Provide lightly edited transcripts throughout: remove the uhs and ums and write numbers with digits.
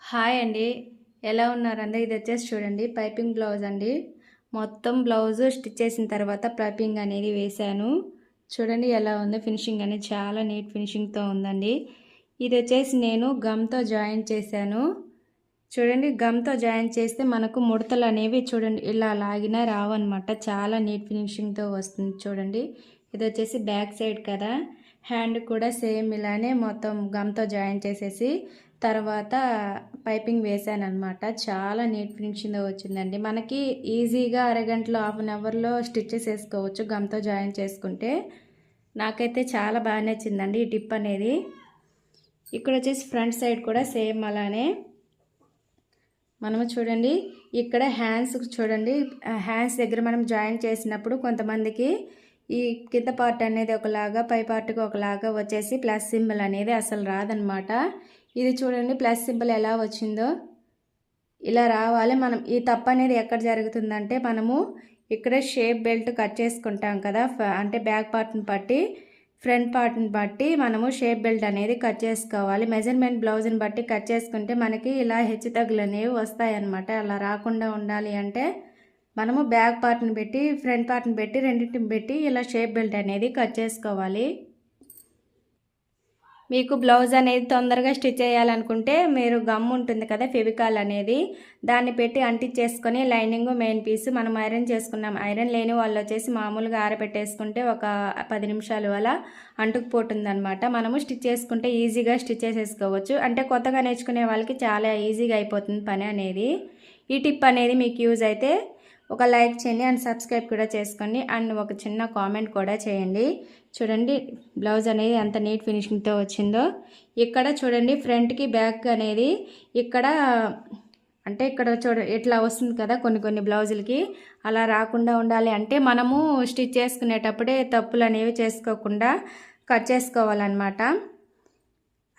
Hi అండి. ఎలా ఉన్నారండి? ఇది వచ్చేసి చూడండి పైపింగ్ బ్లౌజ్ అండి. మొత్తం బ్లౌజు స్టిచ్ చేసిన తర్వాత పైపింగ్ అనేది వేశాను. చూడండి ఎలా ఉందో ఫినిషింగ్ అనేది చాలా నీట్ ఫినిషింగ్‌తో ఉందండి. ఇది వచ్చేసి నేను గమ్‌తో జాయిన్ చేశాను. చూడండి గమ్‌తో జాయిన్ చేస్తే మనకు ముడతలు అనేవి చూడండి ఇలా లాగినా రావన్నమాట. చాలా నీట్ ఫినిషింగ్‌తో వస్తుంది చూడండి. ఇది వచ్చేసి బ్యాక్ సైడ్ కదా. హ్యాండ్ కూడా సేమ్ ఇలానే మొత్తం గమ్‌తో జాయిన్ చేసేసి తర్వాత పైపింగ్ వేసాననమాట. చాలా నీట్ ఫినిషింగ్‌తో వచ్చిందండి. మనకి ఈజీగా అరగంటలో, హాఫ్ అన్ అవర్‌లో స్టిచెస్ ఏసుకోవచ్చు గమ్‌తో జాయిన్ చేసుకుంటే. నాకైతే చాలా బాగా నచ్చిందండి ఈ టిప్ అనేది. ఇక్కడ వచ్చేసి ఫ్రంట్ సైడ్ కూడా సేమ్ అలానే మనము చూడండి ఇక్కడ హ్యాండ్స్ చూడండి, హ్యాండ్స్ దగ్గర మనం జాయిన్ చేసినప్పుడు కొంతమందికి ఈ కింద పార్ట్ అనేది ఒకలాగా పై పార్ట్కి ఒకలాగా వచ్చేసి ప్లస్ సింబల్ అనేది అసలు రాదనమాట. ఇది చూడండి ప్లస్ సింబల్ ఎలా వచ్చిందో ఇలా రావాలి. మనం ఈ తప్పు అనేది ఎక్కడ జరుగుతుందంటే మనము ఇక్కడ షేప్ బెల్ట్ కట్ చేసుకుంటాం కదా, అంటే బ్యాక్ పార్ట్ని బట్టి ఫ్రంట్ పార్ట్ని బట్టి మనము షేప్ బెల్ట్ అనేది కట్ చేసుకోవాలి. మెజర్మెంట్ బ్లౌజ్ని బట్టి కట్ చేసుకుంటే మనకి ఇలా హెచ్చు తగ్గులు అనేవి వస్తాయన్నమాట. అలా రాకుండా ఉండాలి అంటే మనము బ్యాక్ పార్ట్ని పెట్టి ఫ్రంట్ పార్ట్ని పెట్టి రెండింటిని పెట్టి ఇలా షేప్ బెల్ట్ అనేది కట్ చేసుకోవాలి. మీకు బ్లౌజ్ అనేది తొందరగా స్టిచ్ చేయాలనుకుంటే మీరు గమ్ ఉంటుంది కదా ఫెవికాల్ అనేది, దాన్ని పెట్టి అంటించేసుకొని లైనింగ్ మెయిన్ పీస్ మనం ఐరన్ చేసుకున్నాం. ఐరన్ లేని వాళ్ళు వచ్చేసి మామూలుగా ఆరబెట్టేసుకుంటే ఒక 10 నిమిషాలు అలా అంటుకుపోతుందనమాట. మనము స్టిచ్ చేసుకుంటే ఈజీగా స్టిచ్ చేసేసుకోవచ్చు. అంటే కొత్తగా నేర్చుకునే వాళ్ళకి చాలా ఈజీగా అయిపోతుంది పని అనేది. ఈ టిప్ అనేది మీకు యూజ్ అయితే ఒక లైక్ చేయండి అండ్ సబ్స్క్రైబ్ కూడా చేసుకోండి అండ్ ఒక చిన్న కామెంట్ కూడా చేయండి. చూడండి బ్లౌజ్ అనేది ఎంత నీట్ ఫినిషింగ్తో వచ్చిందో. ఇక్కడ చూడండి ఫ్రంట్కి బ్యాక్ అనేది ఇక్కడ అంటే ఇక్కడ ఇట్లా వస్తుంది కదా కొన్ని బ్లౌజులకి, అలా రాకుండా ఉండాలి అంటే మనము స్టిచ్ చేసుకునేటప్పుడే తప్పులు అనేవి చేసుకోకుండా కట్ చేసుకోవాలన్నమాట.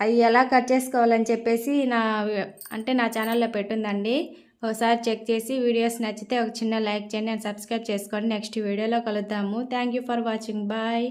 అవి ఎలా కట్ చేసుకోవాలని చెప్పేసి నా ఛానల్లో పెట్టుందండి. ఒకసారి చెక్ చేసి వీడియోస్ నచ్చితే ఒక చిన్న లైక్ చేయండి అండ్ సబ్స్క్రైబ్ చేసుకోండి. నెక్స్ట్ వీడియోలో కలుద్దాము. Thank you for watching. Bye.